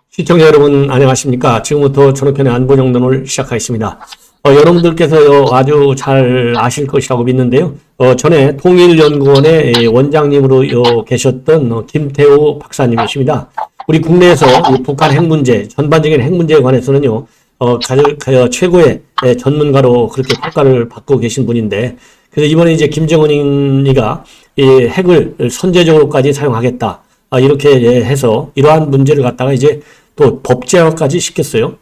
시청자 여러분 안녕하십니까. 지금부터 전우편의 안보정론을 시작하겠습니다. 여러분들께서 아주 잘 아실 것이라고 믿는데요. 전에 통일연구원의 원장님으로 계셨던 김태호 박사님이십니다. 우리 국내에서 북한 핵 문제, 전반적인 핵 문제에 관해서는요, 최고의 전문가로 그렇게 평가를 받고 계신 분인데, 그래서 이번에 이제 김정은이가 이 핵을 선제적으로까지 사용하겠다. 이렇게 해서 이러한 문제를 갖다가 이제 또 법제화까지 시켰어요.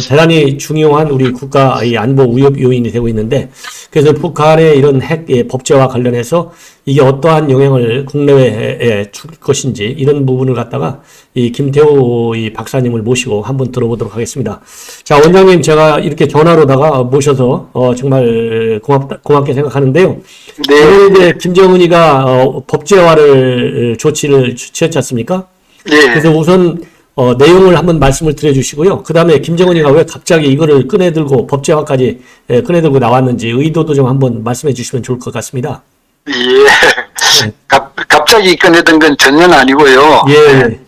대단히 중요한 우리 국가 안보 위협 요인이 되고 있는데, 그래서 북한의 이런 핵 법제화 관련해서 이게 어떠한 영향을 국내외에 줄 것인지 이런 부분을 갖다가 이 김태호 이 박사님을 모시고 한번 들어보도록 하겠습니다. 자, 원장님 제가 이렇게 전화로다가 모셔서 정말 고맙게 생각하는데요. 네. 오늘 이제 김정은이가 법제화를 조치를 취했지 않습니까? 네. 그래서 우선 내용을 한번 말씀을 드려주시고요. 그 다음에 김정은이가 왜 갑자기 이거를 꺼내들고 법제화까지 꺼내들고 나왔는지 의도도 좀 한번 말씀해 주시면 좋을 것 같습니다. 예. 네. 갑자기 꺼내던 건 전혀 아니고요. 예.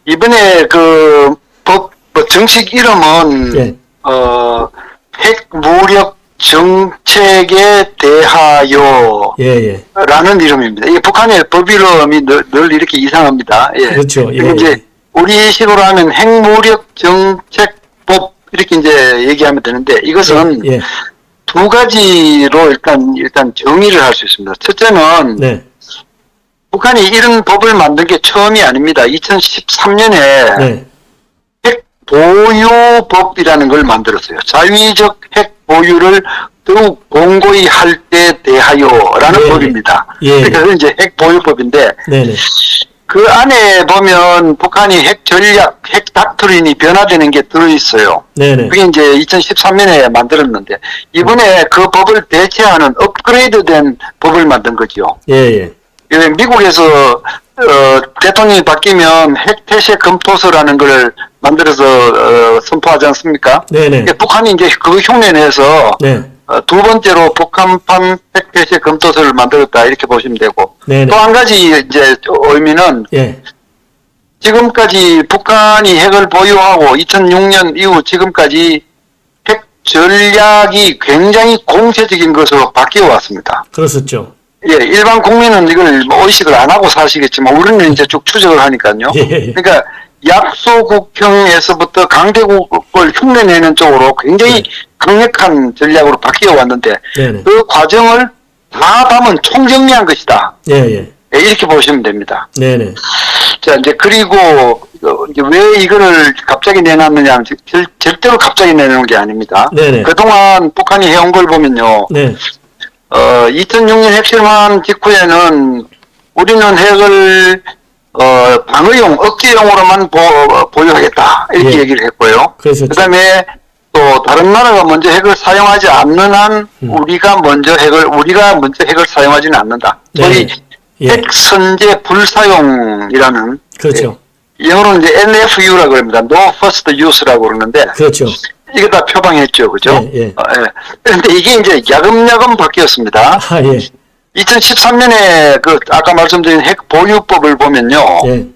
이번에 그 법 정식 이름은 예. 핵무력 정책에 대하여 예. 라는 이름입니다. 이 북한의 법 이름이 늘 이렇게 이상합니다. 예. 그렇죠. 예. 이제 우리식으로 하면 핵무력 정책법 이렇게 이제 얘기하면 되는데 이것은 예. 두 가지로 일단 정의를 할 수 있습니다. 첫째는 네. 북한이 이런 법을 만든 게 처음이 아닙니다. 2013년에 네. 핵 보유법이라는 걸 만들었어요. 자위적 핵 보유를 더욱 공고히 할 때 대하여라는 법입니다. 예. 그래서 이제 핵 보유법인데 네네. 그 안에 보면 북한이 핵 전략, 핵 닥트린이 변화되는 게 들어있어요. 네네. 그게 이제 2013년에 만들었는데 이번에 그 법을 대체하는 업그레이드된 법을 만든 거죠. 예. 미국에서 대통령이 바뀌면 핵 폐쇄 검토서라는 걸 만들어서 선포하지 않습니까? 네네. 북한이 이제 그 흉내내서 네. 두 번째로 북한판 핵 폐쇄 검토서를 만들었다 이렇게 보시면 되고 네네. 또 한 가지 이제 의미는 예. 지금까지 북한이 핵을 보유하고 2006년 이후 지금까지 핵 전략이 굉장히 공세적인 것으로 바뀌어 왔습니다. 그렇었죠. 예, 일반 국민은 이걸 뭐 의식을 안 하고 사시겠지만 우리는 이제 쭉 추적을 하니까요. 예. 그러니까 약소국형에서부터 강대국을 흉내내는 쪽으로 굉장히 강력한 전략으로 바뀌어 왔는데 네네. 그 과정을 다 담은 총정리한 것이다. 예. 예, 이렇게 보시면 됩니다. 네네. 자, 이제 그리고 이제 왜 이거를 갑자기 내놨느냐 하면 절대로 갑자기 내놓은 게 아닙니다. 네네. 그동안 북한이 해온 걸 보면요. 네. 2006년 핵실험한 직후에는 우리는 핵을 방어용, 억제용으로만 보유하겠다 이렇게 예. 얘기를 했고요. 그랬었죠. 그다음에 또 다른 나라가 먼저 핵을 사용하지 않는 한 우리가 먼저 핵을 사용하지는 않는다. 소위 예. 핵 선제 불사용이라는 그렇죠. 영어로는 이제 NFU라고 합니다. No First Use라고 그러는데 그렇죠. 이거 다 표방했죠, 그죠? 예. 그런데 이게 이제 야금야금 바뀌었습니다. 예. 2013년에 그 아까 말씀드린 핵 보유법을 보면요. 예.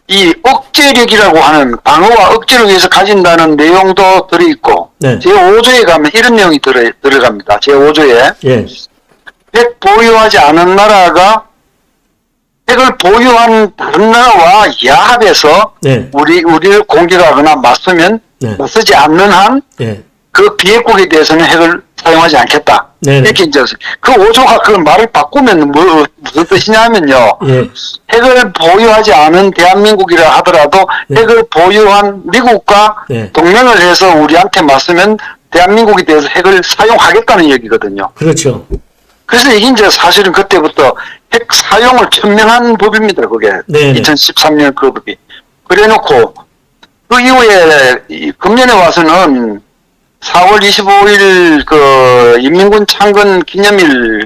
이 억제력이라고 하는 방어와 억제를 위해서 가진다는 내용도 들어있고 네. 제5조에 가면 이런 내용이 들어갑니다. 제5조에 예. 핵 보유하지 않은 나라가 핵을 보유한 다른 나라와 야합해서 네. 우리를 공격하거나 네. 맞서지 않는 한 예. 그 비핵국에 대해서는 핵을 사용하지 않겠다. 네네. 이렇게 이제 그 5조가 그 말을 바꾸면 무슨 뜻이냐면요. 예. 핵을 보유하지 않은 대한민국이라 하더라도 네. 핵을 보유한 미국과 네. 동맹을 해서 우리한테 맞서면 대한민국에 대해서 핵을 사용하겠다는 얘기거든요. 그렇죠. 그래서 이게 이제 사실은 그때부터 핵 사용을 천명한 법입니다. 그게 네네. 2013년 그 법이. 그래놓고 그 이후에 금년에 와서는 4월 25일 그 인민군 창건 기념일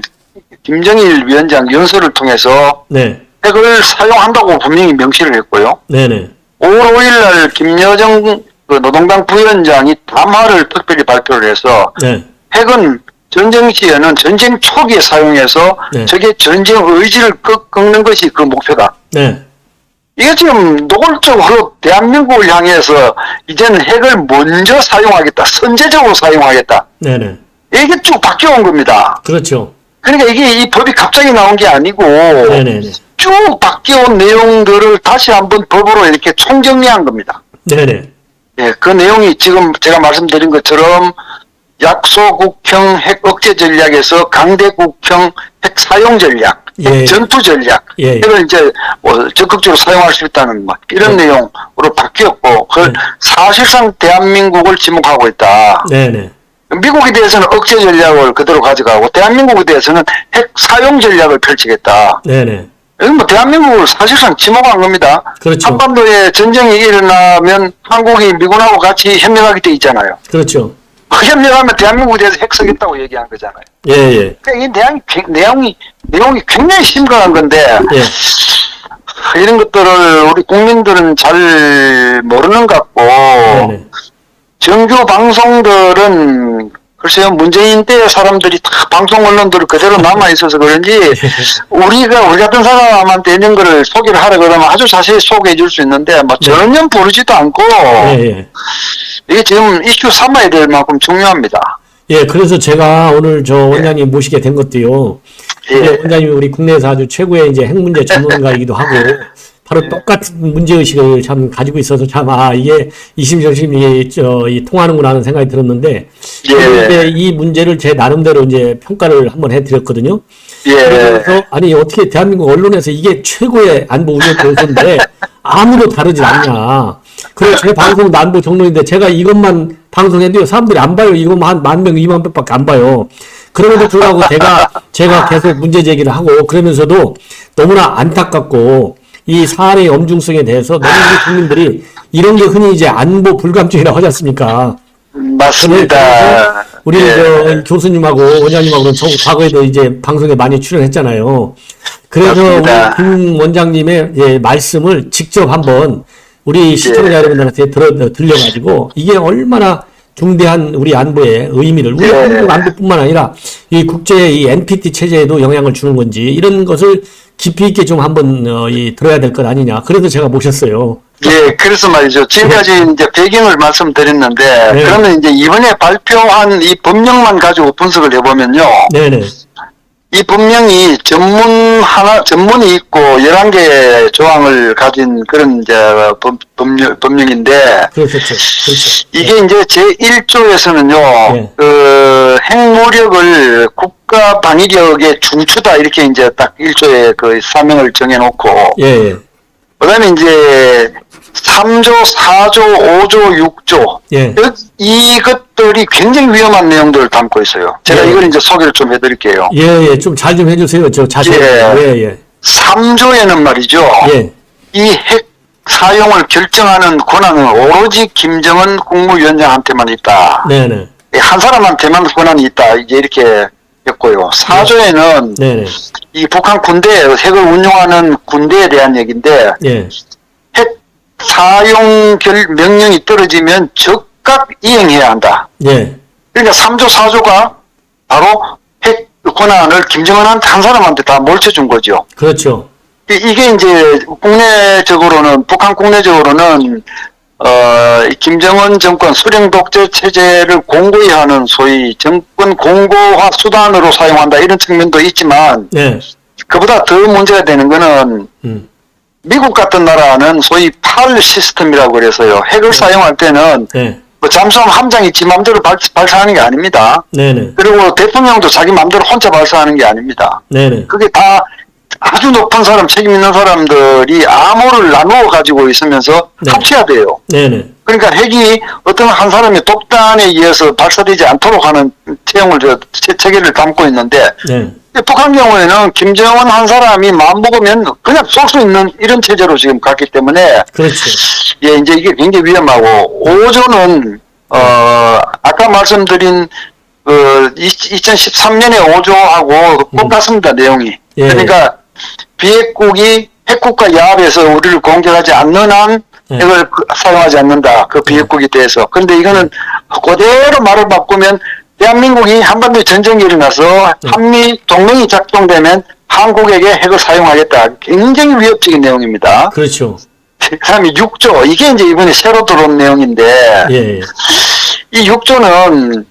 김정일 위원장 연설을 통해서 네. 핵을 사용한다고 분명히 명시를 했고요. 네네. 5월 5일 날 김여정 그 노동당 부위원장이 담화를 특별히 발표를 해서 네. 핵은 전쟁 시에는 전쟁 초기에 사용해서 네. 적의 전쟁 의지를 꺾는 것이 그 목표다. 네. 이게 지금 노골적으로 대한민국을 향해서 이제는 핵을 먼저 사용하겠다, 선제적으로 사용하겠다. 네네. 이게 쭉 바뀌어온 겁니다. 그렇죠. 그러니까 이게 이 법이 갑자기 나온 게 아니고 네네네. 쭉 바뀌어온 내용들을 다시 한번 법으로 이렇게 총정리한 겁니다. 네네. 예, 그 내용이 지금 제가 말씀드린 것처럼 약소국형 핵 억제 전략에서 강대국형 핵 사용 전략, 핵 예. 전투 전략, 예. 핵을 이제 적극적으로 사용할 수 있다는 뭐 이런 네. 내용으로 바뀌었고, 그걸 네. 사실상 대한민국을 지목하고 있다. 네네. 미국에 대해서는 억제 전략을 그대로 가져가고 대한민국에 대해서는 핵 사용 전략을 펼치겠다. 네네. 여기 뭐 대한민국을 사실상 지목한 겁니다. 그렇죠. 한반도에 전쟁이 일어나면 한국이 미군하고 같이 협력하게 돼 있잖아요. 그렇죠. 그 협력하면 대한민국에 대해서 핵 쓰겠다고 얘기한 거잖아요. 예, 예. 그러니까 이 내용이 굉장히 심각한 건데 예. 이런 것들을 우리 국민들은 잘 모르는 것 같고 네네. 정규 방송들은 글쎄요, 문재인 때 사람들이 다 방송 언론들 그대로 남아 있어서 그런지 우리 같은 사람한테 있는 거를 소개를 하라 그러면 아주 자세히 소개해 줄 수 있는데 뭐 전혀 모르지도 않고 예, 예. 이게 지금 이슈 삼아야 될 만큼 중요합니다. 예, 그래서 제가 오늘 저 원장님 모시게 된 것도요. 예. 이제 원장님이 우리 국내에서 아주 최고의 이제 핵 문제 전문가이기도 하고, 바로 똑같은 문제의식을 참 가지고 있어서 참, 이게 이심저심이 이 통하는구나 하는 생각이 들었는데, 예. 이제 이 문제를 제 나름대로 이제 평가를 한번 해드렸거든요. 예. 그래서, 아니, 어떻게 대한민국 언론에서 이게 최고의 안보 운영 요소인데, 아무도 다르지 않냐. 그래서 제 방송도 안보 정론인데, 제가 이것만 방송해도요, 사람들이 안 봐요. 이것만 한 10,000명, 20,000명 밖에 안 봐요. 그럼에도 불구하고 제가 계속 문제 제기를 하고, 그러면서도 너무나 안타깝고, 이 사안의 엄중성에 대해서 너무 우리 국민들이 이런 게 흔히 이제 안보 불감증이라고 하지 않습니까? 맞습니다. 우리 예. 저 교수님하고 원장님하고는 과거에도 이제 방송에 많이 출연했잖아요. 그래서 맞습니다. 우리 김 원장님의 예, 말씀을 직접 한번 우리 시청자 예. 여러분들한테 들려가지고 이게 얼마나 중대한 우리 안보의 의미를 우리 예. 한국 안보뿐만 아니라 이 국제 이 NPT 체제에도 영향을 주는 건지 이런 것을 깊이 있게 좀 한번 들어야 될 것 아니냐. 그래서 제가 모셨어요. 예, 그래서 말이죠. 지금까지 이제 배경을 말씀드렸는데, 네. 그러면 이제 이번에 발표한 이 법령만 가지고 분석을 해보면요. 네네. 이 법령이 전문이 있고 11개 조항을 가진 그런 이제 법령인데, 그렇죠. 그렇죠. 이게 이제 제1조에서는요, 네. 그 핵무력을 국가 방위력의 중추다 이렇게 이제 딱 1조에 그 사명을 정해놓고, 예, 예. 그 다음에 이제 3조, 4조, 5조, 6조. 예. 이것들이 굉장히 위험한 내용들을 담고 있어요. 제가 예. 이걸 이제 소개를 좀 해드릴게요. 예, 예. 좀 잘 좀 해주세요. 저 자세히. 예. 예, 예. 3조에는 말이죠. 예. 이 핵 사용을 결정하는 권한은 오로지 김정은 국무위원장한테만 있다. 네네. 한 사람한테만 권한이 있다. 이제 이렇게 했고요. 4조에는 네네. 이 북한 군대, 핵을 운용하는 군대에 대한 얘기인데, 예. 핵 사용 명령이 떨어지면 즉각 이행해야 한다. 예. 그러니까 3조, 4조가 바로 핵 권한을 김정은한테 한 사람한테 다 몰쳐준 거죠. 그렇죠. 이게 이제 국내적으로는, 북한 국내적으로는, 이 김정은 정권 수령 독재 체제를 공고히 하는 소위 정권 공고화 수단으로 사용한다 이런 측면도 있지만, 네. 그보다 더 문제가 되는 거는 미국 같은 나라는 소위 팔 시스템이라고 그래서요. 핵을 사용할 때는 네. 뭐 잠수함 함장이 지 마음대로 발사하는 게 아닙니다. 네네. 그리고 대통령도 자기 마음대로 혼자 발사하는 게 아닙니다. 네네. 그게 다 아주 높은 사람, 책임 있는 사람들이 암호를 나누어 가지고 있으면서 네. 합쳐야 돼요. 네네. 그러니까 핵이 어떤 한 사람의 독단에 의해서 발사되지 않도록 하는 체계를 담고 있는데, 네. 북한 경우에는 김정은 한 사람이 마음먹으면 그냥 쏠 수 있는 이런 체제로 지금 갔기 때문에, 그렇죠. 예, 이제 이게 굉장히 위험하고, 5조는, 아까 말씀드린, 2013년에 5조하고 똑같습니다, 내용이. 예. 그러니까, 비핵국이 핵국가 야합에서 우리를 공격하지 않는 한 핵을 사용하지 않는다, 그 비핵국에 대해서. 근데 이거는 그대로 말을 바꾸면, 대한민국이 한반도에 전쟁이 일어나서 한미 동맹이 작동되면 한국에게 핵을 사용하겠다. 굉장히 위협적인 내용입니다. 그렇죠. 그 다음에 6조. 이게 이제 이번에 새로 들어온 내용인데, 예, 이 6조는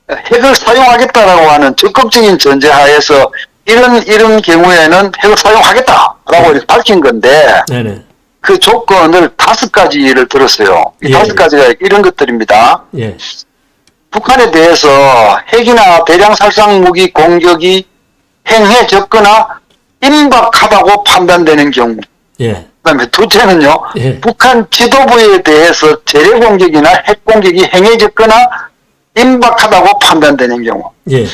핵을 사용하겠다라고 하는 적극적인 전제하에서 이런 경우에는 핵을 사용하겠다라고 이렇게 밝힌 건데, 네네. 그 조건을 5가지를 들었어요. 이 예. 5가지가 이런 것들입니다. 예, 북한에 대해서 핵이나 대량 살상 무기 공격이 행해졌거나 임박하다고 판단되는 경우. 예, 그다음에 둘째는요. 예. 북한 지도부에 대해서 재래 공격이나 핵 공격이 행해졌거나 임박하다고 판단되는 경우. 예.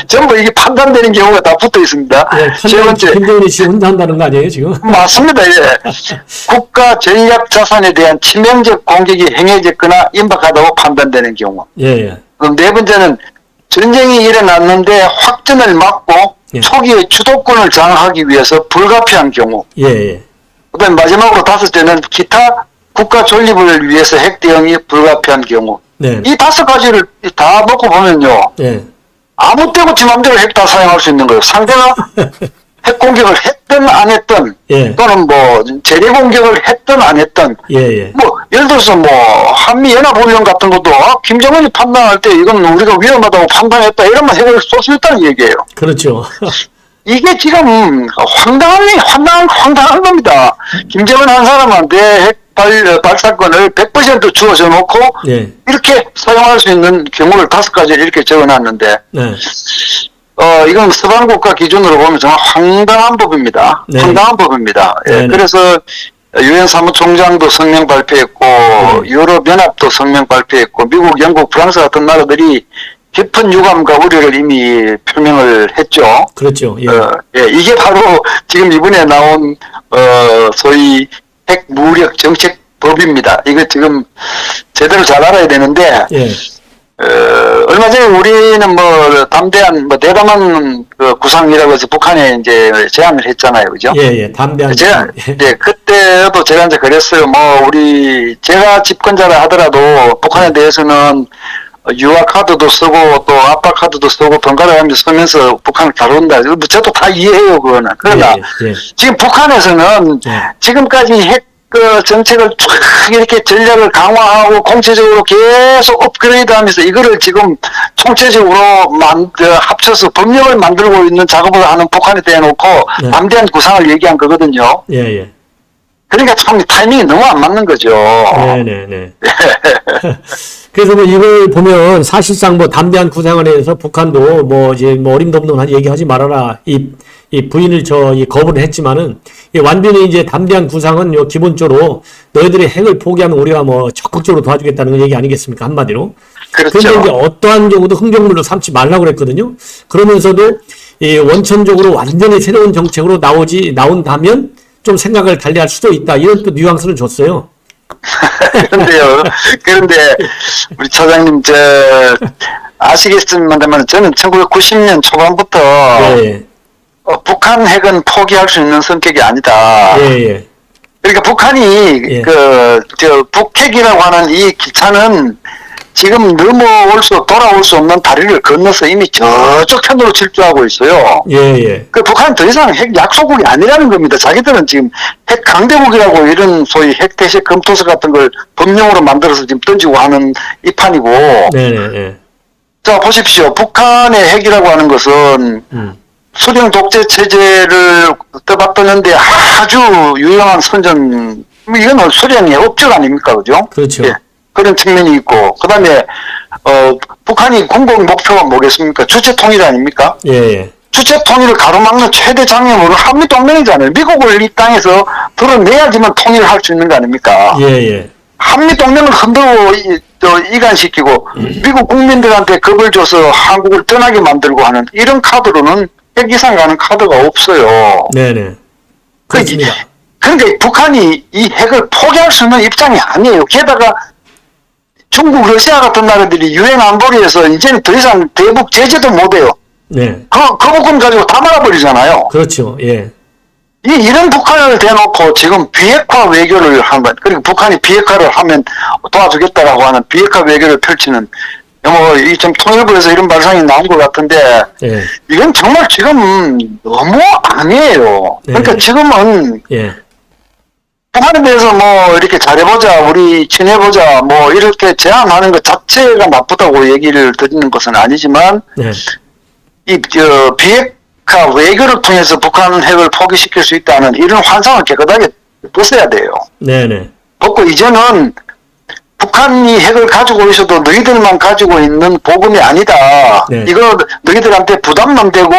전부 이게 판단되는 경우가 다 붙어 있습니다. 예, 세 번째. 김정은이 씨 혼자 한다는 거 아니에요, 지금? 맞습니다. 예. 국가 전략 자산에 대한 치명적 공격이 행해졌거나 임박하다고 판단되는 경우. 예, 예. 그럼 네 번째는 전쟁이 일어났는데 확전을 막고 예. 초기에 주도권을 장악하기 위해서 불가피한 경우. 예, 예. 그다음 마지막으로 5째는 기타 국가 존립을 위해서 핵 대응이 불가피한 경우. 네. 이 5가지를 다 놓고 보면요. 예. 아무 때고 지 맘대로 핵 다 사용할 수 있는 거예요. 상대가 핵 공격을 했든 안 했든 예. 또는 뭐 재래 공격을 했든 안 했든 예, 예. 뭐 예를 들어서 뭐 한미 연합훈련 같은 것도 김정은이 판단할 때 이건 우리가 위험하다고 판단했다 이러면 핵을 쏠 수 있다는 얘기예요. 그렇죠. 이게 지금 황당한 겁니다. 김정은 한 사람한테 핵 발사권을 100% 주어져 놓고 예. 이렇게 사용할 수 있는 경우를 5가지를 이렇게 적어놨는데 네. 이건 서방 국가 기준으로 보면 정말 황당한 법입니다. 네. 황당한 법입니다. 예, 네, 네. 그래서 유엔 사무총장도 성명 발표했고 유럽연합도 성명 발표했고 미국, 영국, 프랑스 같은 나라들이 깊은 유감과 우려를 이미 표명을 했죠. 그렇죠. 예. 예, 이게 바로 지금 이번에 나온 소위 핵 무력 정책 법입니다. 이거 지금 제대로 잘 알아야 되는데 예. 얼마 전에 우리는 뭐 담대한 뭐 대담한 그 구상이라고 해서 북한에 이제 제안을 했잖아요, 그죠? 예, 예. 담대한. 제가 예. 네 그때도 제가 이제 그랬어요. 뭐 제가 집권자라 하더라도 북한에 대해서는 유화 카드도 쓰고 또 압박 카드도 쓰고 번갈아 가면서 쓰면서 북한을 다룬다. 저도 다 이해해요, 그거는. 그러나 예, 예. 지금 북한에서는 예. 지금까지 핵 정책을 쭉 이렇게 전략을 강화하고 공체적으로 계속 업그레이드하면서 이거를 지금 총체적으로 합쳐서 법령을 만들고 있는 작업을 하는 북한에 대해놓고 네. 담대한 구상을 얘기한 거거든요. 예, 예. 그러니까 참 타이밍이 너무 안 맞는 거죠. 네, 네, 네. 그래서 뭐 이걸 보면 사실상 뭐 담대한 구상을 해서 북한도 뭐 이제 뭐 어림domdom한 얘기하지 말아라. 이 부인을 거부를 했지만은 완전히 이제 담대한 구상은 기본적으로 너희들이 핵을 포기하면 우리가 뭐 적극적으로 도와주겠다는 얘기 아니겠습니까? 한마디로. 그렇죠. 그런데 이제 어떠한 경우도 흥정물로 삼지 말라고 그랬거든요. 그러면서도 원천적으로 완전히 새로운 정책으로 나온다면 좀 생각을 달리할 수도 있다. 이런 또 뉘앙스를 줬어요. 그런데 우리 차장님 아시겠습니다만 저는 1990년 초반부터 예, 북한 핵은 포기할 수 있는 성격이 아니다. 예, 예. 그러니까 북한이 예. 북핵이라고 하는 이 기차는 지금 돌아올 수 없는 다리를 건너서 이미 저쪽 편으로 질주하고 있어요. 예, 예. 그 북한은 더 이상 핵 약소국이 아니라는 겁니다. 자기들은 지금 핵 강대국이라고 이런 소위 핵 대시 검토서 같은 걸 법령으로 만들어서 지금 던지고 하는 이 판이고. 네네. 자, 보십시오. 북한의 핵이라고 하는 것은 소련 독재 체제를 떠받드는데 아주 유용한 선전, 이건 소련의 업적 아닙니까? 그죠? 그렇죠. 예, 그런 측면이 있고, 그 다음에, 북한이 궁극 목표가 뭐겠습니까? 주체 통일 아닙니까? 예, 예. 주체 통일을 가로막는 최대 장애물은 한미동맹이잖아요. 미국을 이 땅에서 드러내야지만 통일을 할 수 있는 거 아닙니까? 예, 예. 한미동맹을 흔들고 이간시키고 미국 국민들한테 겁을 줘서 한국을 떠나게 만들고 하는 이런 카드로는 핵 이상 가는 카드가 없어요. 네네. 그렇습니다. 그러니까 북한이 이 핵을 포기할 수 있는 입장이 아니에요. 게다가 중국, 러시아 같은 나라들이 유엔 안보리에서 이제는 더 이상 대북 제재도 못해요. 네. 거부권 가지고 다 말아버리잖아요. 그렇죠. 예. 이런 북한을 대놓고 지금 비핵화 외교를 한 것, 그리고 북한이 비핵화를 하면 도와주겠다라고 하는 비핵화 외교를 펼치는 뭐, 이 좀 통일부에서 이런 발상이 나온 것 같은데, 예. 이건 정말 지금 너무 아니에요. 그러니까 네. 지금은 예. 북한에 대해서 뭐 이렇게 잘해보자, 우리 친해보자, 뭐 이렇게 제안하는 것 자체가 나쁘다고 얘기를 드리는 것은 아니지만, 네. 비핵화 외교를 통해서 북한 핵을 포기시킬 수 있다는 이런 환상을 깨끗하게 벗어야 돼요. 네네. 벗고 이제는 북한이 핵을 가지고 있어도 너희들만 가지고 있는 복음이 아니다. 네. 이거 너희들한테 부담만 되고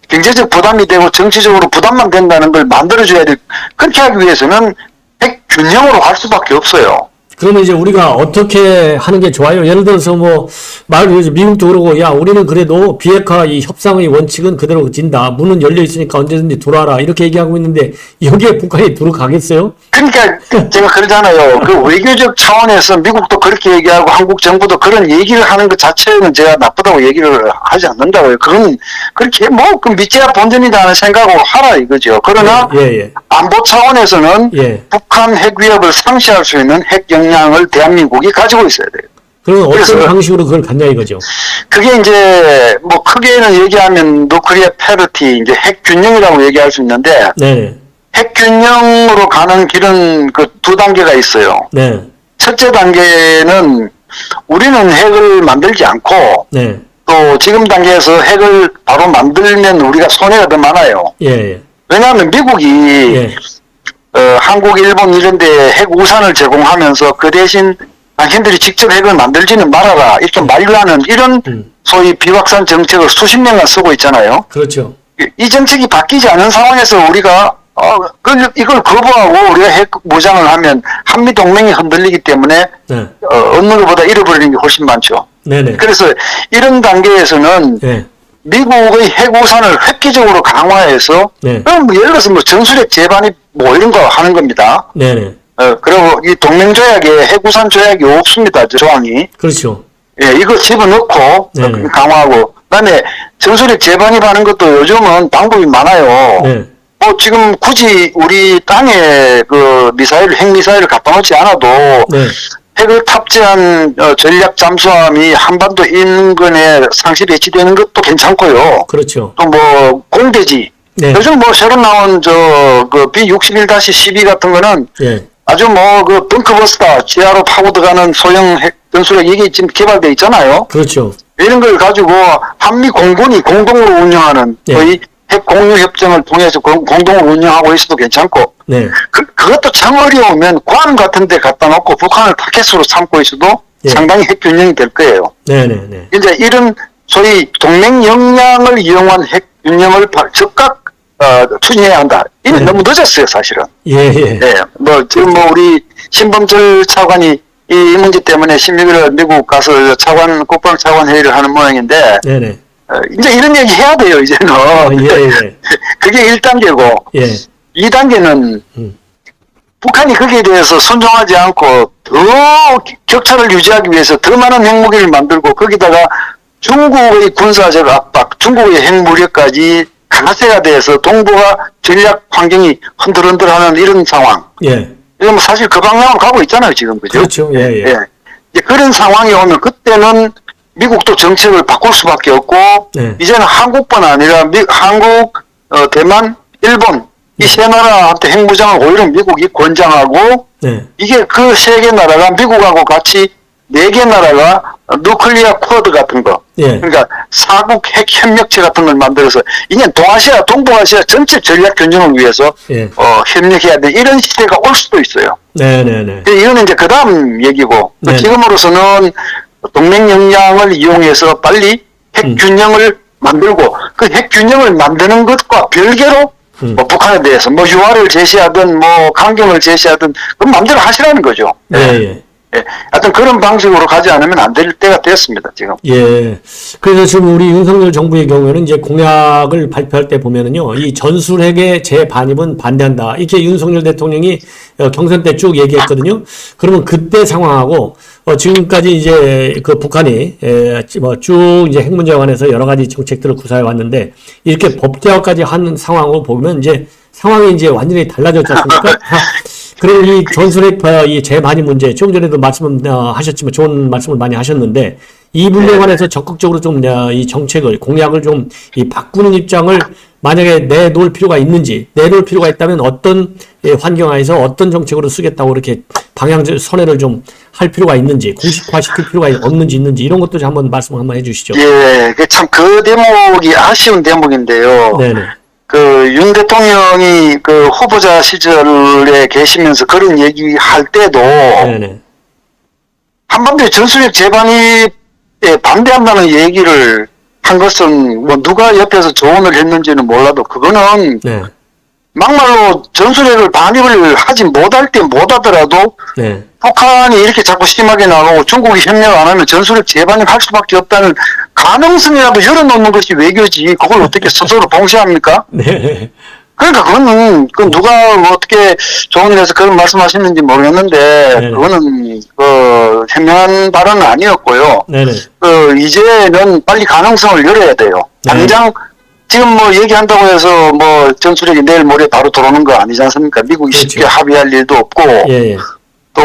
경제적 부담이 되고 정치적으로 부담만 된다는 걸 만들어줘야 돼. 그렇게 하기 위해서는 핵 균형으로 갈 수밖에 없어요. 그러면 이제 우리가 어떻게 하는 게 좋아요? 예를 들어서 뭐, 미국도 그러고, 야, 우리는 그래도 비핵화 이 협상의 원칙은 그대로 진다. 문은 열려 있으니까 언제든지 들어와라. 이렇게 얘기하고 있는데, 여기에 북한이 들어가겠어요? 그러니까 제가 그러잖아요. 그 외교적 차원에서 미국도 그렇게 얘기하고 한국 정부도 그런 얘기를 하는 것 자체는 제가 나쁘다고 얘기를 하지 않는다고요. 그건 그렇게 뭐 그 밑에야 본전이라는 생각으로 하라 이거죠. 그러나 예. 안보 차원에서는 예. 북한 핵 위협을 상쇄할 수 있는 핵 역량을 대한민국이 가지고 있어야 돼요. 그럼 어떤 그래서- 방식으로 그걸 갖냐 이거죠. 그게 이제 뭐 크게는 얘기하면 노크리아 패러티 이제 핵 균형이라고 얘기할 수 있는데 네네. 핵 균형으로 가는 길은 그 두 단계가 있어요. 네. 첫째 단계는 우리는 핵을 만들지 않고 네. 또 지금 단계에서 핵을 바로 만들면 우리가 손해가 더 많아요. 예. 왜냐하면 미국이 예. 한국, 일본 이런 데 핵 우산을 제공하면서 그 대신 당신들이 직접 핵을 만들지는 말아라 이렇게 만류하는 이런 소위 비확산 정책을 수십 년간 쓰고 있잖아요. 그렇죠. 이 정책이 바뀌지 않은 상황에서 우리가 이걸 거부하고 우리가 핵 무장을 하면 한미 동맹이 흔들리기 때문에 네. 얻는 것보다 잃어버리는 게 훨씬 많죠. 네네. 그래서 이런 단계에서는 예. 미국의 핵 우산을 획기적으로 강화해서 네. 그럼 뭐 예를 들어서 뭐 전술핵 재반입 뭐 이런 거 하는 겁니다. 네네. 그리고 이 동맹 조약에 핵 우산 조약이 없습니다. 저 조항이. 그렇죠. 예, 이거 집어넣고 네네. 강화하고 그다음에 전술핵 재반입하는 것도 요즘은 방법이 많아요. 네. 뭐 지금 굳이 우리 땅에 그 핵 미사일을 갖다 놓지 않아도 네. 핵을 탑재한 전략 잠수함이 한반도 인근에 상시 배치되는 것도 괜찮고요. 그렇죠. 또 뭐 공대지. 네. 요즘 뭐 새로 나온 그 B-61-12 같은 거는 예. 아주 뭐 그 벙커버스터 지하로 파고 들어가는 소형 핵 전술핵 이게 지금 개발돼 있잖아요. 그렇죠. 이런 걸 가지고 한미 공군이 공동으로 운영하는 네. 거의 핵 공유 협정을 통해서 공동으로 운영하고 있어도 괜찮고 네. 그것도 참 어려우면 괌 같은 데 갖다 놓고 북한을 타켓으로 삼고 있어도 예. 상당히 핵 균형이 될 거예요. 네네네. 이제 이런 소위 동맹 역량을 이용한 핵 균형을 즉각 추진해야 한다. 이미 네. 너무 늦었어요, 사실은. 예. 네, 뭐 지금 뭐 우리 신범철 차관이 이 문제 때문에 16일 미국 가서 국방 차관 회의를 하는 모양인데 네네. 이제 이런 얘기 해야 돼요, 이제는. 예. 그게 1단계고 예. 2단계는 음. 북한이 거기에 대해서 순종하지 않고 더 격차를 유지하기 위해서 더 많은 핵무기를 만들고 거기다가 중국의 군사적 압박, 중국의 핵무력까지 강화세가 돼서 동북아 전략 환경이 흔들흔들하는 이런 상황. 예. 이건 뭐 사실 그 방향으로 가고 있잖아요, 지금. 그죠? 그렇죠. 예. 이제 그런 상황이 오면 그때는 미국도 정책을 바꿀 수밖에 없고 네. 이제는 한국뿐 아니라 한국, 대만, 일본 이 세 나라한테 핵무장을 오히려 미국이 권장하고 네. 이게 그 세 개 나라가 미국하고 같이 네 개 나라가 누클리어 쿼드 같은 거 예. 그러니까 사국 핵 협력체 같은 걸 만들어서 이제 동아시아, 동북아시아 전체 전략 균형을 위해서 예. 협력해야 돼 이런 시대가 올 수도 있어요. 네네네. 이거는 이제 그 다음 얘기고 네. 지금으로서는 동맹 역량을 이용해서 빨리 핵 균형을 만들고 그 핵 균형을 만드는 것과 별개로 뭐 북한에 대해서 뭐 유화를 제시하든 뭐 강경을 제시하든 그 마음대로 하시라는 거죠. 예. 하여튼 그런 방식으로 가지 않으면 안 될 때가 되었습니다, 지금. 예. 그래서 지금 우리 윤석열 정부의 경우에는 이제 공약을 발표할 때 보면은요, 이 전술핵의 재반입은 반대한다. 이렇게 윤석열 대통령이 경선 때 쭉 얘기했거든요. 그러면 그때 상황하고, 지금까지 이제 그 북한이, 뭐 쭉 이제 핵 문제에 관해서 여러 가지 정책들을 구사해 왔는데, 이렇게 법제화까지 한 상황으로 보면 이제 상황이 이제 완전히 달라졌지 않습니까? 그리고 이 전술핵 이 재반입 문제, 좀 전에도 말씀하셨지만 좋은 말씀을 많이 하셨는데, 이 문제에 관해서 적극적으로 좀 이 정책을 공약을 좀 이 바꾸는 입장을 만약에 내놓을 필요가 있는지, 내놓을 필요가 있다면 어떤 환경하에서 어떤 정책으로 쓰겠다고 이렇게 방향 선회를 좀 할 필요가 있는지, 공식화시킬 필요가 없는지 있는지 이런 것도 좀 한번 말씀 한번 해주시죠. 예, 참 그 대목이 아쉬운 대목인데요. 네네. 윤 대통령이 후보자 시절에 계시면서 그런 얘기할 때도 네네. 한반도의 전술핵 재반입에 반대한다는 얘기를 한 것은 뭐 누가 옆에서 조언을 했는지는 몰라도 그거는 네. 막말로 전술핵을 반입을 하지 못할 때 못하더라도 네. 북한이 이렇게 자꾸 심하게 나가고 중국이 협력 안 하면 전술핵 재반입할 수밖에 없다는 가능성이라도 열어놓는 것이 외교지. 그걸 어떻게 스스로 동시합니까? 네. 그러니까 그거는 누가 어떻게 조언을 해서 그런 말씀하셨는지 모르겠는데 네네. 그거는 현명한 발언은 아니었고요. 네네. 이제는 빨리 가능성을 열어야 돼요. 당장 지금 뭐 얘기한다고 해서 뭐 전술핵이 내일 모레 바로 들어오는 거 아니지 않습니까? 미국이 그렇죠. 쉽게 합의할 일도 없고 예. 또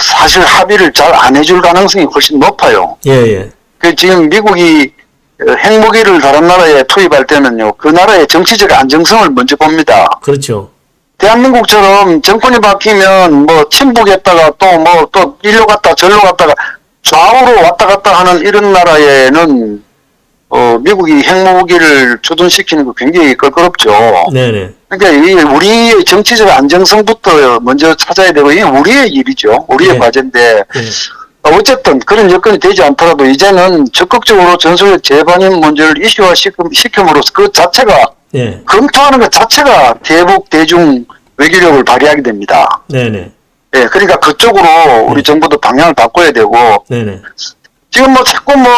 사실 합의를 잘 안 해줄 가능성이 훨씬 높아요. 예. 지금 미국이 핵무기를 다른 나라에 투입할 때는요, 그 나라의 정치적 안정성을 먼저 봅니다. 그렇죠. 대한민국처럼 정권이 바뀌면 뭐 친북했다가 또 일로 갔다 절로 갔다가 좌우로 왔다 갔다 하는 이런 나라에는 미국이 핵무기를 주둔시키는 거 굉장히 껄끄럽죠. 네네. 그러니까 이 우리의 정치적 안정성부터 먼저 찾아야 되고 이게 우리의 일이죠. 우리의 과제인데 어쨌든 그런 여건이 되지 않더라도 이제는 적극적으로 전술핵 재반입 문제를 이슈화 시킴으로써 그 자체가 검토하는 것 자체가 대북 대중 외교력을 발휘하게 됩니다. 네네. 예, 그러니까 그쪽으로 우리 정부도 방향을 바꿔야 되고 네네. 지금 뭐 자꾸 뭐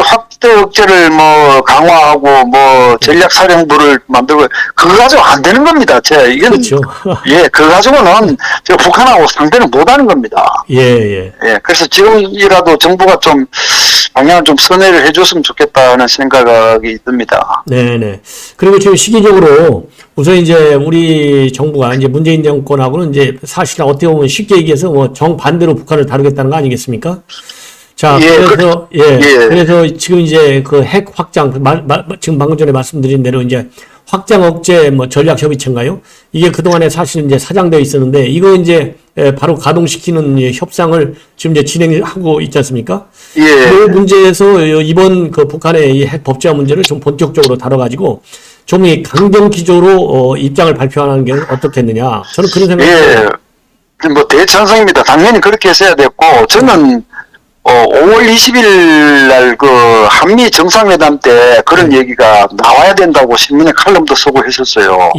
확대 억제를 뭐 강화하고 뭐 전략사령부를 만들고 그거 가지고 안 되는 겁니다. 이건 그렇죠. 예, 그거 가지고는 제가 북한하고 상대는 못하는 겁니다. 예. 그래서 지금이라도 정부가 좀 방향을 좀 선회를 해줬으면 좋겠다는 생각이 듭니다. 네네. 그리고 지금 시기적으로 우선 이제 우리 정부가 이제 문재인 정권하고는 이제 사실 어떻게 보면 쉽게 얘기해서 뭐 정반대로 북한을 다루겠다는 거 아니겠습니까? 자, 그래서 지금 이제 그 핵 확장, 지금 방금 전에 말씀드린 대로 이제 확장 억제 뭐 전략 협의체인가요? 이게 그동안에 사실 이제 사장되어 있었는데 이거 이제 바로 가동시키는 협상을 지금 이제 진행하고 있지 않습니까? 그 문제에서 이번 그 북한의 이 핵 법제화 문제를 좀 본격적으로 다뤄가지고 좀 이 강경 기조로 입장을 발표하는 게 어떻겠느냐? 저는 그런 생각이 뭐 대찬성입니다. 당연히 그렇게 했어야 됐고 저는 5월 20일 날 그 한미 정상회담 때 그런 얘기가 나와야 된다고 신문에 칼럼도 쓰고 했었어요.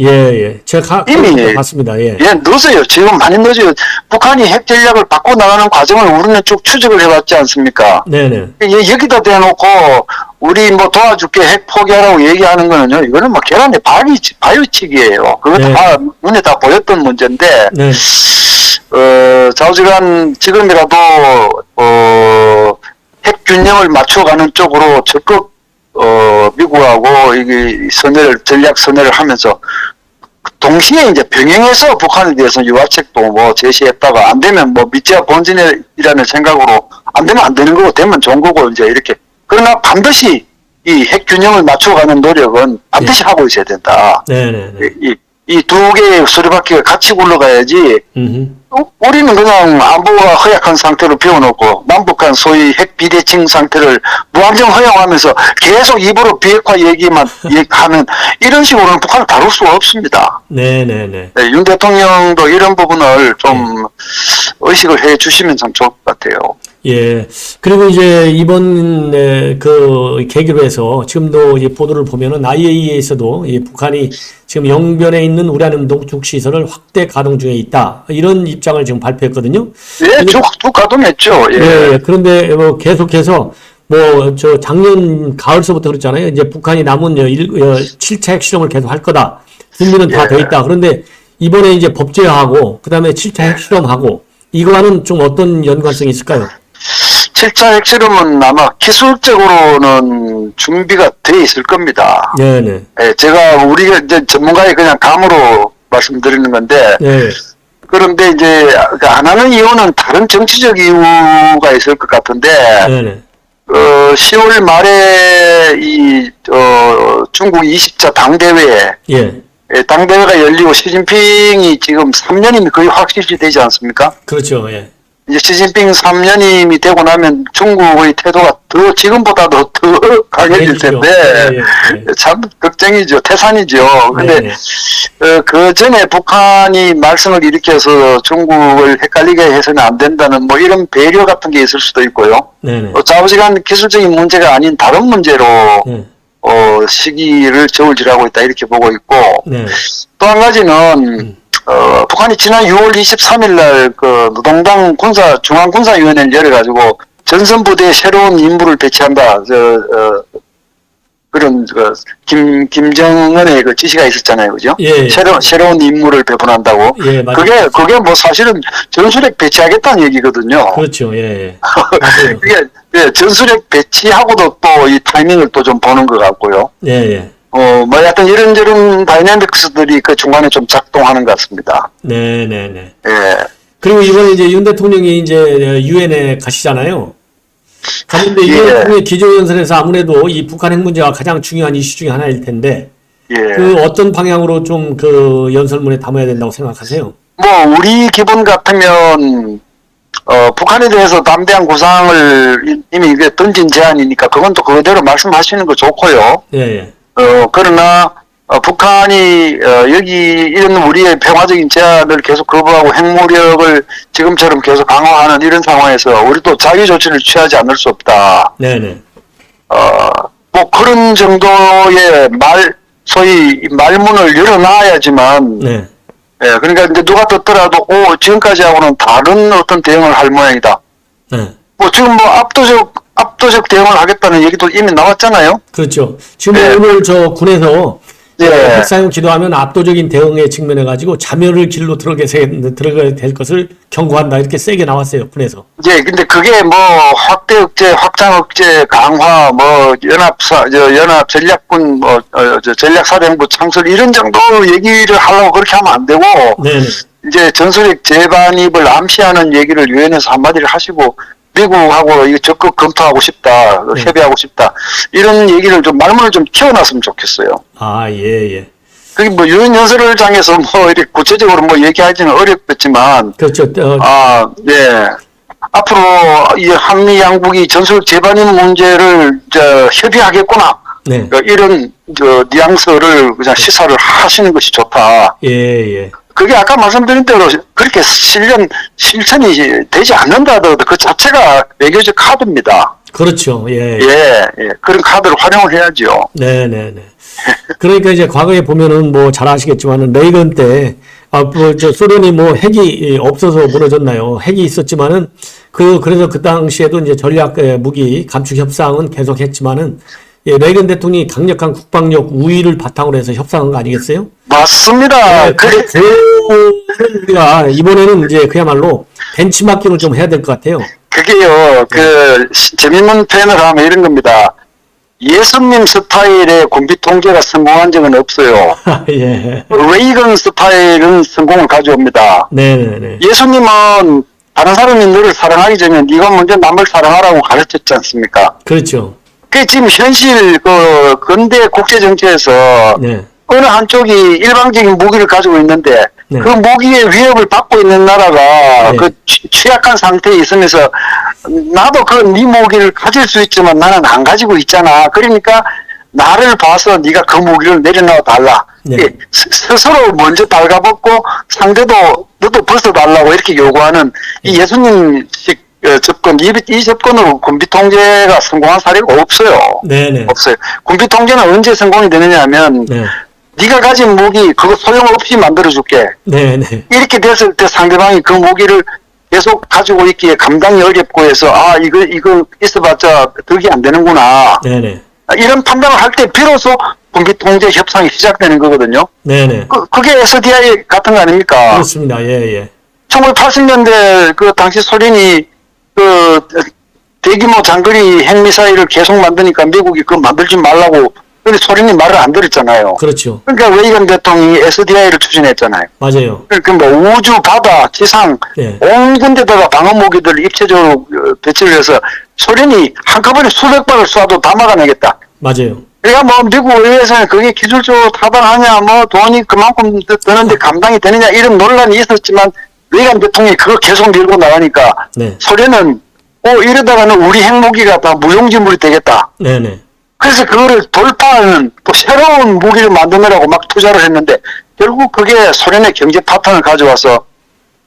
제가 이미 봤습니다. 늦어요. 지금 많이 늦어요. 북한이 핵 전략을 바꿔 나가는 과정을 우리는 쭉 추적을 해왔지 않습니까? 네네. 여기다 대놓고 우리 뭐 도와줄게 핵 포기하라고 얘기하는 거는요. 이거는 뭐 계란에 바위치기예요. 그거 다 눈에 다 보였던 문제인데. 좌우지간 지금이라도 핵 균형을 맞춰가는 쪽으로 적극 미국하고 이게 전략 선회를 하면서 동시에 이제 병행해서 북한에 대해서 유화책도 뭐 제시했다가 안 되면 뭐 미제와 본진이라는 생각으로 안 되면 안 되는 거고 되면 좋은 거고 이제 이렇게 그러나 반드시 이 핵 균형을 맞춰가는 노력은 반드시 하고 있어야 된다. 이 두 개의 수레바퀴가 같이 굴러가야지. 우리는 그냥 안보가 허약한 상태로 비워놓고 남북한 소위 핵 비대칭 상태를 무한정 허용하면서 계속 입으로 비핵화 얘기만 하면 이런 식으로는 북한을 다룰 수가 없습니다. 윤 대통령도 이런 부분을 좀 의식을 해 주시면 참 좋을 것 같아요. 그리고 이제 이번 그 계기로 해서 지금도 이제 보도를 보면은 IAEA에서도 북한이 지금 영변에 있는 우라늄 농축 시설을 확대 가동 중에 있다 이런 입장을 지금 발표했거든요. 쭉 가동했죠. 그런데 뭐 계속해서 뭐 저 작년 가을서부터 그랬잖아요. 이제 북한이 남은 7차 핵실험을 계속 할 거다. 준비는 다 돼 있다. 그런데 이번에 이제 법제화하고 그다음에 7차 핵실험하고 이거와는 좀 어떤 연관성이 있을까요? 7차 핵실험은 아마 기술적으로는 준비가 돼 있을 겁니다. 제가 우리가 이제 전문가의 그냥 감으로 말씀드리는 건데 그런데 이제 안 하는 이유는 다른 정치적 이유가 있을 것 같은데 10월 말에 중국 20차 당대회에 예. 당대회가 열리고 시진핑이 지금 3년임이 거의 확실시 되지 않습니까? 그렇죠. 예. 이제 시진핑 3년임이 되고 나면 중국의 태도가 지금보다도 더 강해질 텐데, 예, 예. 참 걱정이죠. 태산이죠. 근데, 네. 그 전에 북한이 말썽을 일으켜서 중국을 헷갈리게 해서는 안 된다는 뭐 이런 배려 같은 게 있을 수도 있고요. 네네. 좌우지간 기술적인 문제가 아닌 다른 문제로, 네. 시기를 저울질하고 있다 이렇게 보고 있고, 네. 또 한 가지는, 북한이 지난 6월 23일 날, 노동당 중앙군사위원회를 열어가지고, 전선부대에 새로운 인물을 배치한다, 그런, 김정은의 그 지시가 있었잖아요. 그죠? 예, 예. 새로운 인물을 배분한다고. 예, 맞아요. 그게 뭐 사실은 전술핵 배치하겠다는 얘기거든요. 그렇죠. 예. 예. 맞아요. 그게, 예, 전술핵 배치하고도 또 이 타이밍을 또 좀 보는 것 같고요. 예, 예. 뭐, 하여튼 이런저런 다이내믹스들이 그 중간에 좀 작동하는 것 같습니다. 네네네. 예. 그리고 이번에 이제 윤 대통령이 이제 유엔에 가시잖아요. 가는데 예. 이번 기조연설에서 아무래도 이 북한 핵 문제가 가장 중요한 이슈 중에 하나일 텐데, 예. 그 어떤 방향으로 좀 그 연설문에 담아야 된다고 생각하세요? 뭐, 우리 기본 같으면, 북한에 대해서 담대한 구상을 이미 이게 던진 제안이니까 그건 또 그대로 말씀하시는 거 좋고요. 예, 예. 그러나, 북한이, 여기 이런 우리의 평화적인 제안을 계속 거부하고 핵무력을 지금처럼 계속 강화하는 이런 상황에서 우리도 자기 조치를 취하지 않을 수 없다. 네네. 뭐 그런 정도의 소위 말문을 열어놔야지만, 네. 예, 그러니까 이제 누가 듣더라도, 지금까지하고는 다른 어떤 대응을 할 모양이다. 네. 뭐 지금 뭐 압도적 대응을 하겠다는 얘기도 이미 나왔잖아요. 그렇죠. 지금 네. 오늘 저 군에서 예. 핵 사용 기도하면 압도적인 대응에 직면해가지고 자멸을 길로 들어가야 될 것을 경고한다. 이렇게 세게 나왔어요. 군에서. 예, 근데 그게 뭐 확대 억제, 확장 억제, 강화, 뭐 연합 전략군, 전략사령부 창설 이런 정도 얘기를 하려고 그렇게 하면 안 되고, 네네. 이제 전술핵 재반입을 암시하는 얘기를 유엔에서 한마디를 하시고 미국하고 이거 적극 검토하고 싶다, 네. 협의하고 싶다 이런 얘기를 좀 말문을 좀 키워놨으면 좋겠어요. 아, 예, 예. 그게 뭐 유엔 연설장에서 뭐 이렇게 구체적으로 뭐 얘기하기는 어렵겠지만, 그렇죠. 네. 앞으로 이 한미 양국이 전술 재반입 문제를 협의하겠구나. 네. 이런 뉘앙스를 그냥 시사를 하시는 것이 좋다. 예, 예. 그게 아까 말씀드린 대로 그렇게 실천이 되지 않는다더라도 그 자체가 외교적 카드입니다. 그렇죠. 예. 예, 예. 그런 카드를 활용을 해야죠. 네네네. 그러니까 이제 과거에 보면은 뭐 잘 아시겠지만은 레이건 때, 소련이 뭐 핵이 없어서 무너졌나요? 핵이 있었지만은 그래서 그 당시에도 이제 전략 무기 감축 협상은 계속 했지만은 예, 레이건 대통령이 강력한 국방력 우위를 바탕으로 해서 협상한 거 아니겠어요? 맞습니다. 네, 우리가 이번에는 이제 그야말로 벤치마킹을 좀 해야 될 것 같아요. 그게요, 재밌는 표현을 하면 이런 겁니다. 예수님 스타일의 군비 통제가 성공한 적은 없어요. 예. 레이건 스타일은 성공을 가져옵니다. 네네네. 예수님은 다른 사람이 너를 사랑하기 전에 네가 먼저 남을 사랑하라고 가르쳤지 않습니까? 그렇죠. 그 지금 현실 근대 국제 정치에서 네. 어느 한쪽이 일방적인 무기를 가지고 있는데 네. 그 무기의 위협을 받고 있는 나라가 네. 그 취약한 상태에 있으면서 나도 네 무기를 가질 수 있지만 나는 안 가지고 있잖아. 그러니까 나를 봐서 네가 그 무기를 내려놔 달라. 네. 스스로 먼저 달가벗고 상대도 너도 벗어달라고 이렇게 요구하는 이 예수님식 접근, 이 접근으로 군비 통제가 성공한 사례가 없어요. 네네. 없어요. 군비 통제는 언제 성공이 되느냐 하면 네. 네가 가진 무기 그거 소용없이 만들어줄게. 네네. 이렇게 됐을 때 상대방이 그 무기를 계속 가지고 있기에 감당이 어렵고 해서 이거 있어봤자 득이 안 되는구나. 네네. 이런 판단을 할 때 비로소 군비 통제 협상이 시작되는 거거든요. 네네. 그게 SDI 같은 거 아닙니까? 그렇습니다. 예, 예. 1980년대 당시 소련이 대규모 장거리 핵미사일을 계속 만드니까 미국이 그거 만들지 말라고 근데 소련이 말을 안 들었잖아요. 그렇죠. 그러니까 레이건 대통령이 SDI를 추진했잖아요. 맞아요. 그러니까 뭐 우주, 바다, 지상 예. 온 군데다가 방어 무기들을 입체적으로 배치를 해서 소련이 한꺼번에 수백 발을 쏴도 다 막아내겠다. 맞아요. 그러니까 뭐 미국 의회에서는 그게 기술적으로 타당하냐, 뭐 돈이 그만큼 드는데 감당이 되느냐 이런 논란이 있었지만 레이건 대통령이 그거 계속 밀고 나가니까 네. 소련은 이러다가는 우리 핵무기가 다 무용지물이 되겠다. 네네. 그래서 그거를 돌파하는 또 새로운 무기를 만드느라고 막 투자를 했는데 결국 그게 소련의 경제 파탄을 가져와서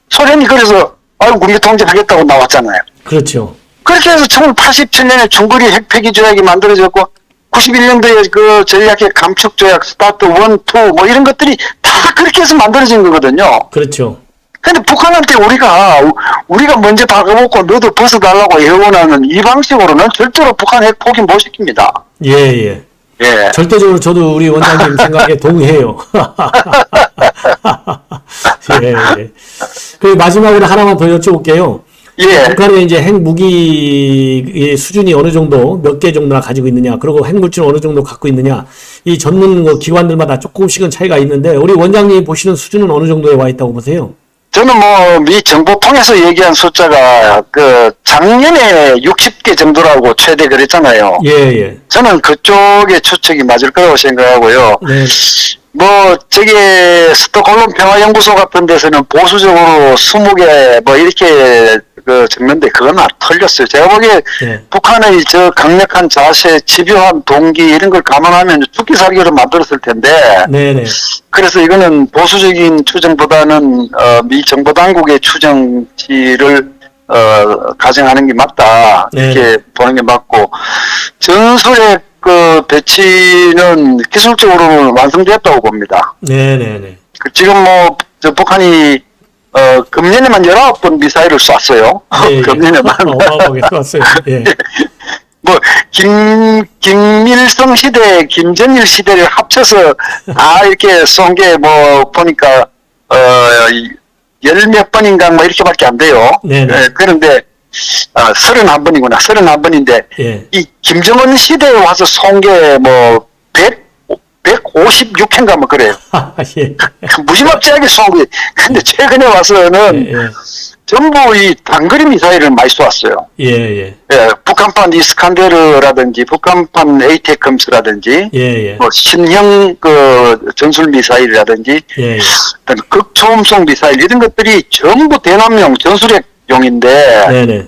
소련이 그래서 군비 통제하겠다고 나왔잖아요. 그렇죠. 그렇게 해서 1987년에 중거리 핵폐기 조약이 만들어졌고 91년도에 그 전략핵 감축 조약 스타트 1, 2 뭐 이런 것들이 다 그렇게 해서 만들어진 거거든요. 그렇죠. 근데 북한한테 우리가 먼저 다가먹고 너도 벗어달라고 예언하는 이 방식으로는 절대로 북한 핵 포기 못 시킵니다. 예, 예. 예. 절대적으로 저도 우리 원장님 생각에 동의해요. 예, 예. 그 마지막으로 하나만 더 여쭤볼게요. 예. 북한의 이제 핵무기의 수준이 어느 정도, 몇 개 정도나 가지고 있느냐, 그리고 핵물질을 어느 정도 갖고 있느냐, 이 전문 기관들마다 조금씩은 차이가 있는데, 우리 원장님이 보시는 수준은 어느 정도에 와 있다고 보세요? 저는 뭐, 미 정부 통해서 얘기한 숫자가, 작년에 60개 정도라고 최대 그랬잖아요. 예, 예. 저는 그쪽의 추측이 맞을 거라고 생각하고요. 네. 스톡홀름 평화연구소 같은 데서는 보수적으로 20개, 이렇게, 적는데, 그건 틀렸어요. 제가 보기에, 네. 북한의 저 강력한 자세, 집요한 동기, 이런 걸 감안하면 죽기 살기로 만들었을 텐데, 네네. 그래서 이거는 보수적인 추정보다는 미 정보 당국의 추정치를 가정하는 게 맞다 이렇게 네. 보는 게 맞고 전술핵 배치는 기술적으로는 완성됐다고 봅니다. 네네네. 지금 저 북한이 금년에만 19번 미사일을 쐈어요. 예, 예. 금년에만. 어마어마하게 쐈어요. 예. 김일성 시대, 김정일 시대를 합쳐서 이렇게 쏜 게 보니까, 열 몇 번인가 이렇게밖에 안 돼요. 네네. 그런데, 31번이구나. 31번인데, 예. 이 김정은 시대에 와서 쏜 게 156회인가 그래요. 예. 무지막지하게 쏜 게. 근데 최근에 와서는 예, 예. 전부 이 단거리 미사일을 많이 쏘았어요. 예, 예. 예, 북한판 이스칸데르라든지 북한판 에이테컴스라든지 예, 예. 신형 전술 미사일이라든지 예, 예. 어떤 극초음속 미사일 이런 것들이 전부 대남용 전술핵용인데 네네.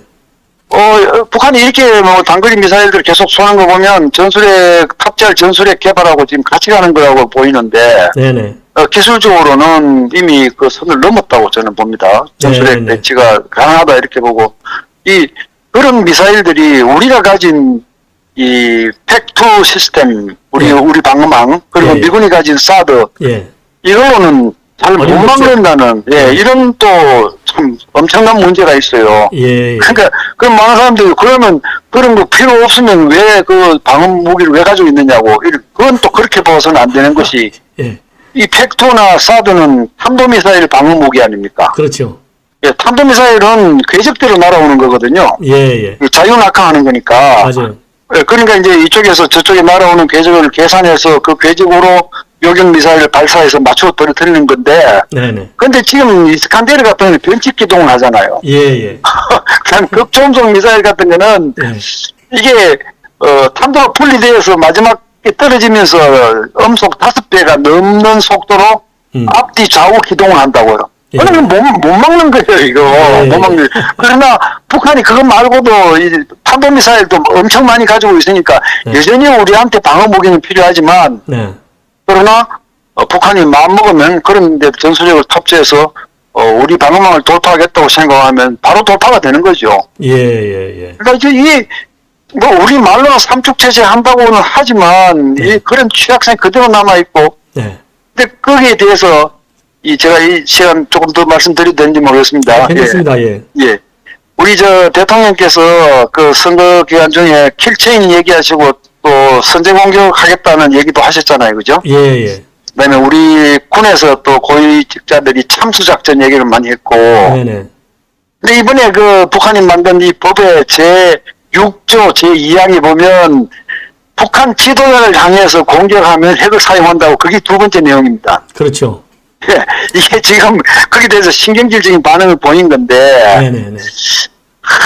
북한이 이렇게 단거리 미사일들 계속 쏘는 거 보면 탑재할 전술핵 개발하고 지금 같이 가는 거라고 보이는데 네네. 기술적으로는 이미 그 선을 넘었다고 저는 봅니다. 전술핵 네네. 배치가 가능하다 이렇게 보고 그런 미사일들이 우리가 가진 이 팩2 시스템 우리 방어망 그리고 예. 미군이 가진 사드 예. 이걸로는 잘 못 어렵죠. 막는다는 이런 또 참 엄청난 문제가 있어요. 예, 예. 그러니까 많은 사람들이 그러면 그런 거 필요 없으면 왜 방어 무기를 왜 가지고 있느냐고 그건 또 그렇게 봐서는 안 되는 것이 예. 이 팩2나 사드는 탄도미사일 방어 무기 아닙니까? 그렇죠. 예, 탄도미사일은 궤적대로 날아오는 거거든요. 예, 예. 자유낙하하는 거니까. 맞아요. 예, 그러니까 이제 이쪽에서 저쪽에 날아오는 궤적을 계산해서 그 궤적으로 요격 미사일을 발사해서 맞춰 떨어뜨리는 건데. 네네. 근데 지금 이스칸데르 같은 경우는 변칙 기동을 하잖아요. 예, 예. 그다음 극초음속 미사일 같은 거는 예. 이게 탄도가 분리되어서 마지막에 떨어지면서 음속 5배가 넘는 속도로 앞뒤 좌우 기동을 한다고요. 예. 그러면 못 막는 거예요, 이거. 예. 못 막는. 그러나 북한이 그거 말고도 이 탄도미사일도 엄청 많이 가지고 있으니까 예. 여전히 우리한테 방어 무기는 필요하지만 네. 그러나 북한이 마음먹으면 그런 데 전술력을 탑재해서 우리 방어망을 돌파하겠다고 생각하면 바로 돌파가 되는 거죠. 예, 예, 예. 그러니까 이제 이게 우리 말로는 삼축체제 한다고는 하지만 네. 이 그런 취약성이 그대로 남아 있고, 네. 근데 거기에 대해서 제가 이 시간 조금 더 말씀드려도 되는지 모르겠습니다. 괜찮습니다. 예. 예. 우리 대통령께서 그 선거 기간 중에 킬체인 얘기하시고 또 선제 공격하겠다는 얘기도 하셨잖아요, 그죠? 예, 예. 그다음에 우리 군에서 또 고위직자들이 참수작전 얘기를 많이 했고, 네네. 근데 이번에 북한이 만든 이 법의 제6조 제2항에 보면 북한 지도자를 향해서 공격하면 핵을 사용한다고 그게 두 번째 내용입니다. 그렇죠. 예, 이게 지금 거기에 대해서 신경질적인 반응을 보인 건데 네네네.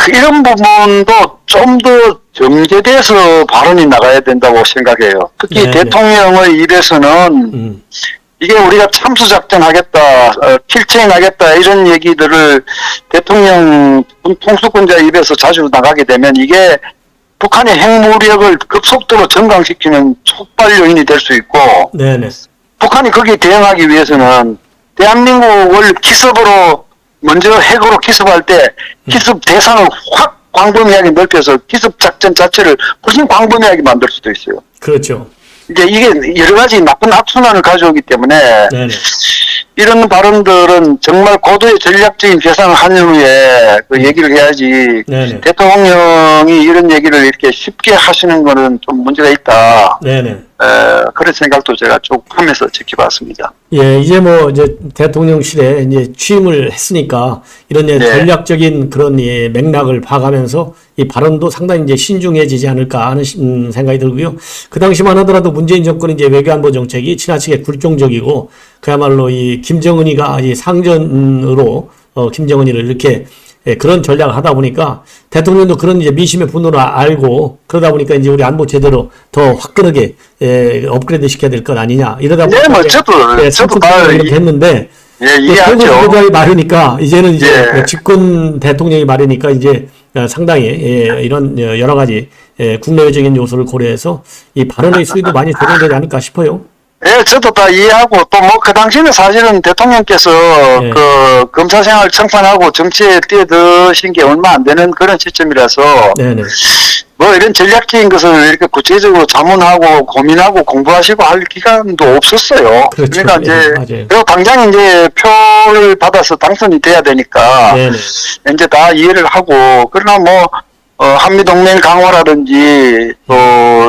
이런 부분도 좀 더 정제돼서 발언이 나가야 된다고 생각해요. 특히 네네. 대통령의 입에서는 이게 우리가 참수작전 하겠다, 필체인 하겠다 이런 얘기들을 대통령 통수권자 입에서 자주 나가게 되면 이게 북한의 핵무력을 급속도로 증강시키는 촉발 요인이 될 수 있고 네네. 북한이 거기에 대응하기 위해서는 대한민국을 기습으로 먼저 핵으로 기습할 때 기습 대상을 확 광범위하게 넓혀서 기습 작전 자체를 훨씬 광범위하게 만들 수도 있어요. 그렇죠. 이제 이게 여러 가지 나쁜 악순환을 가져오기 때문에 네네. 이런 발언들은 정말 고도의 전략적인 계산을 한 후에 그 얘기를 해야지 네네. 대통령이 이런 얘기를 이렇게 쉽게 하시는 거는 좀 문제가 있다. 네네. 그런 생각도 제가 쭉 하면서 지켜봤습니다. 예, 이제 뭐, 이제 대통령실에 이제 취임을 했으니까 이런 예, 네. 전략적인 그런 예, 맥락을 봐가면서 이 발언도 상당히 이제 신중해지지 않을까 하는 생각이 들고요. 그 당시만 하더라도 문재인 정권의 이제 외교안보 정책이 지나치게 굴종적이고 그야말로 이 김정은이가 이 상전으로 김정은이를 이렇게 예, 그런 전략을 하다 보니까 대통령도 그런 이제 민심의 분노를 알고 그러다 보니까 이제 우리 안보 제대로 더 화끈하게 예, 업그레이드 시켜야 될 것 아니냐 이러다 보니까 네, 뭐 저도 다 이렇게 했는데 예, 이해하죠. 대통령이 말이니까 이제는 이제 예. 집권 대통령이 말이니까 이제 상당히 예, 이런 여러 가지 예, 국내외적인 요소를 고려해서 이 발언의 수위도 많이 조정되지 않을까 싶어요. 예, 저도 다 이해하고 또 뭐 그 당시에는 사실은 대통령께서 예. 그 검사 생활 청산하고 정치에 뛰어드신 게 얼마 안 되는 그런 시점이라서 네네. 뭐 이런 전략적인 것을 이렇게 구체적으로 자문하고 고민하고 공부하시고 할 기간도 없었어요. 그렇죠. 그러니까 예, 이제 맞아요. 그리고 당장 이제 표를 받아서 당선이 돼야 되니까 네네. 이제 다 이해를 하고 그러나 뭐 한미 동맹 강화라든지 또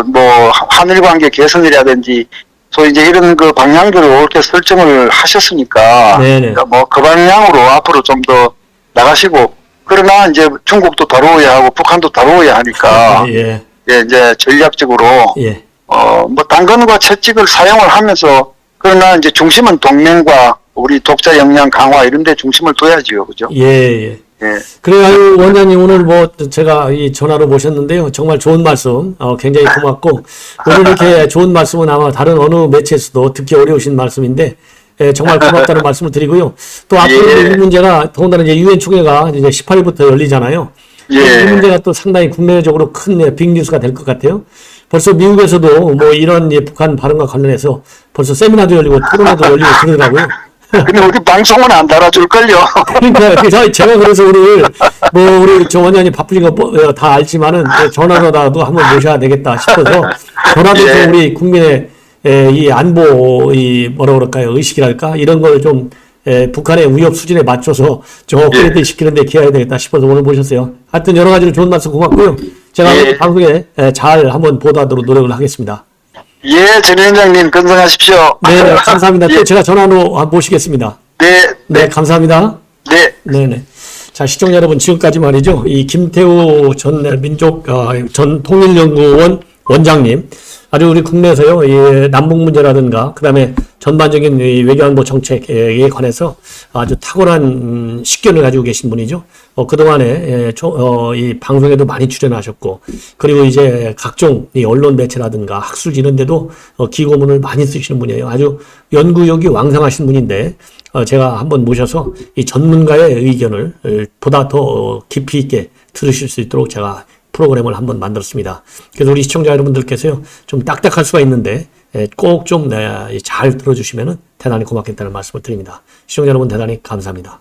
뭐 한일 관계 개선이라든지 소위 이제 이런 그 방향들을 옳게 설정을 하셨으니까 네네. 그러니까 뭐 그 방향으로 앞으로 좀 더 나가시고 그러나 이제 중국도 다루어야 하고 북한도 다루어야 하니까 예. 예, 이제 전략적으로 예. 뭐 당근과 채찍을 사용을 하면서 그러나 이제 중심은 동맹과 우리 독자 역량 강화 이런 데 중심을 둬야지요. 그죠? 예. 예. 예. 그래요, 원장님 오늘 뭐 제가 이 전화로 모셨는데요. 정말 좋은 말씀, 굉장히 고맙고 오늘 이렇게 좋은 말씀은 아마 다른 어느 매체에서도 듣기 어려우신 말씀인데 정말 고맙다는 말씀을 드리고요. 또 앞으로 예. 이 문제가 더군다나 이제 유엔 총회가 이제 18일부터 열리잖아요. 예. 이 문제가 또 상당히 국내적으로 큰 빅뉴스가 될 것 같아요. 벌써 미국에서도 뭐 이런 북한 발언과 관련해서 벌써 세미나도 열리고 토론회도 열리고 그러더라고요. 근데 우리 방송은 안 달아줄걸요. 그러니까 제가 그래서 오늘 뭐 우리 저 원장님 바쁘신 거 다 알지만은 전화로라도 한번 모셔야 되겠다 싶어서 전화도 예. 우리 국민의 이 안보 이 뭐라 그럴까요 의식이랄까 이런 걸 좀 북한의 위협 수준에 맞춰서 좀 업그레이드 시키는데 기여해야 되겠다 싶어서 오늘 모셨어요. 하여튼 여러 가지로 좋은 말씀 고맙고요. 제가 예. 방송에 잘 한번 보도하도록 노력을 하겠습니다. 예, 전 위원장님 건강하십시오. 네, 감사합니다. 예. 또 제가 전화로 모시겠습니다. 네, 네, 감사합니다. 네. 네네. 자, 시청자 여러분, 지금까지 말이죠. 이 김태우 전 전 통일연구원 원장님, 아주 우리 국내에서요, 이 남북 문제라든가, 그 다음에 전반적인 이 외교안보 정책에 관해서 아주 탁월한 식견을 가지고 계신 분이죠. 그동안에 이 방송에도 많이 출연하셨고, 그리고 이제 각종 이 언론 매체라든가 학술 이런 데도 기고문을 많이 쓰시는 분이에요. 아주 연구력이 왕성하신 분인데, 제가 한번 모셔서 이 전문가의 의견을 보다 더 깊이 있게 들으실 수 있도록 제가 프로그램을 한번 만들었습니다. 그래서 우리 시청자 여러분들께서요, 좀 딱딱할 수가 있는데, 꼭 좀 잘 들어주시면 대단히 고맙겠다는 말씀을 드립니다. 시청자 여러분 대단히 감사합니다.